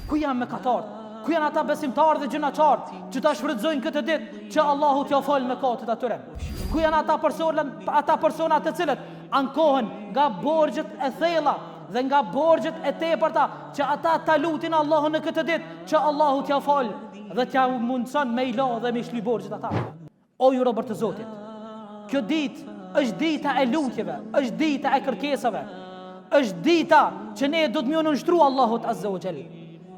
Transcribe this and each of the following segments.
Ku janë mëkatarët? Ku janë ata besimtarë dhe gjinaqarë që ta shfrytëzojnë këtë ditë që Allahu t'ja fal mëkatet atyre? Ku janë ata persona të cilët ankohen nga borxhet e thella dhe nga borxhet e tepërta që ata ta lutin Allahun në këtë ditë që Allahu t'ja fal dhe t'ja mundson me i la dhe me shly borxhet ata? O ju robër të Zotit, kjo ditë është dita e lutjeve, është dita e kërkesave, është dita që ne do të më nënshtru Allahut Azza wa Jall.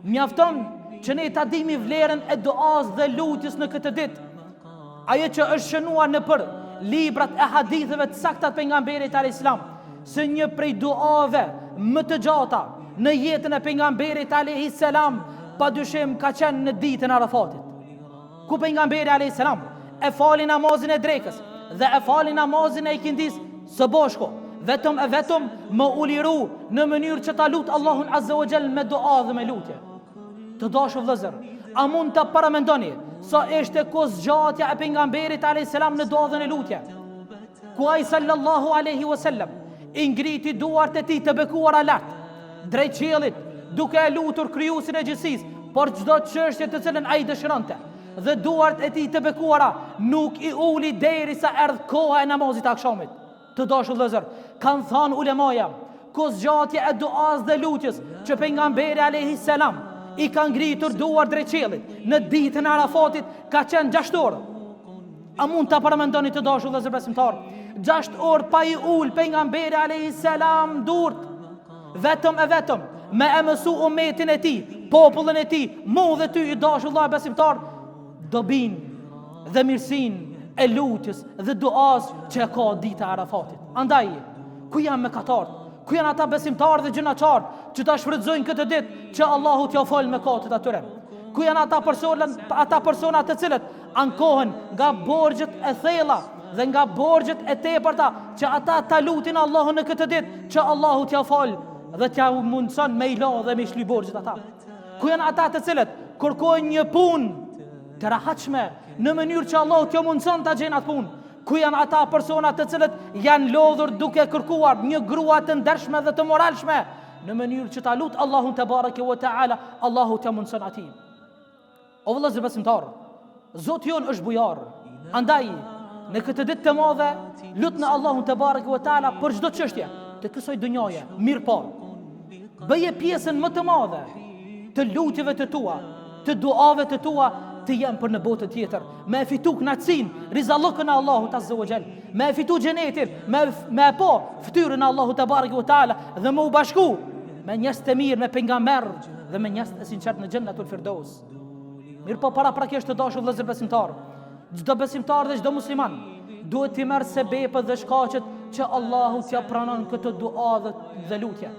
Mjafton që ne ta dimi vlerën e duas dhe lutjes në këtë ditë. Ajo që është shënuar në për librat e haditheve të sakta të pejgamberit alayhis salam, se një prej duave më të gjata në jetën e pejgamberit alayhis salam padyshim ka qenë në ditën e Arafatit, ku pejgamberi alayhis salam e fali namazin e drekës dhe e fali namazin e ikindis së bashku, vetëm më uliru në mënyrë që ta lut Allahun Azza wa Jall me dua dhe me lutje. Të dashur vëllezër, a mund të paramendoni sa ishte kozgjatja e pejgamberit alayhis salam në dua dhe në lutje? Ku ai sallallahu alaihi wasallam i ngriti duart e tij të bekuara lart drejt qiellit, duke e lutur krijuesin e gjithësisë për çdo çështje të cilën ai dëshironte. Dhe duart e tij të bekuara nuk i uli derisa erdhi koha e namazit të akşamit. Të dashur vëllezër, kanë thënë ulemaja, kozgjatja e duas dhe lutjes që pejgamberi alayhis salam i ka ngritur duar drejt qiellit në ditën e Arafatit ka qenë 6 orë. A mund ta paramendoni të dashur vëllezër besimtar, 6 orë pa i ul pejgamberi alayhis salam durt, vetëm me e mësu umetin e tij, popullin e tij, mu dhe ty i dashur vëllezër besimtar, dobin dhe mirësin e lutjes dhe duas që ka dita e Arafatit. Andaj, ku janë mëkatarët? Ku janë ata besimtarë dhe gjinaqarë që ta shfrytëzojnë këtë ditë që Allahu t'ja fal mëkatet atyre? Ku janë ata persona të cilët ankohen nga borxhet e thella dhe nga borxhet e tepërta që ata ta lutin Allahun në këtë ditë që Allahu t'ja fal dhe t'ja mundson me i la dhe me shly borxhet ata? Ku janë ata të cilët kërkojnë një punë të rahatshme në mënyrë që Allahu t'ja mundson ta gjejnë atë punë? Ku janë ata persona të cilët janë lodhur duke kërkuar një grua të ndershme dhe të moralshme në mënyrë që ta lut Allahun te bareke ve taala, Allahu t'ja mundson atij? O vëllezër besimtar, Zoti jon është bujar. Andaj në këtë ditë të madhe lutni Allahun te bareke ve taala për çdo çështje të kësaj dunjaje. Mirë po, bëje pjesën më të madhe të lutjeve të tua, të duave të tua të jenë për në botë tjetër, me e fitu knatësin, rizallëkën e Allahut Azza wa Jall, me e fitu gjenetin, me po ftyrën e Allahut te bareke ve taala dhe me u bashku me njerëz të mirë, me pejgamber dhe me njerëz të sinqert në Xhennetul Firdaus. Mirë po, paraprakisht të dashur vëllezër besimtar, çdo besimtar dhe çdo musliman duhet të merr sebepet dhe shkaqet që Allahu t'ja pranon këtë dua dhe lutje.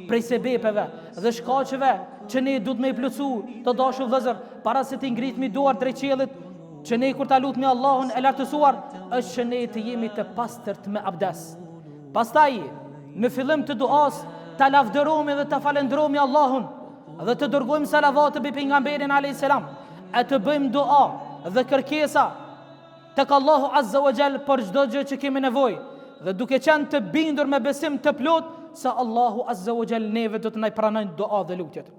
Prej sebepeve dhe shkaqeve që ne duhet me i plotsu, të dashur vëllezër, para se të ngritmi duart drejt qiellit, që ne kur ta lutmi Allahun e lartësuar, është që ne të jemi të pastërt me abdes. Pastaj, në fillim të duas, ta lavdërojmë dhe ta falenderojmë Allahun dhe të dërgojmë salavat mbi pejgamberin alayhis salam, e të bëjmë dua dhe kërkesa tek Allahu Azza wa Jall për çdo gjë që kemi nevojë, dhe duke qenë të bindur me besim të plot se Allahu Azza wa Jall neve do të na pranojë dua dhe lutjet.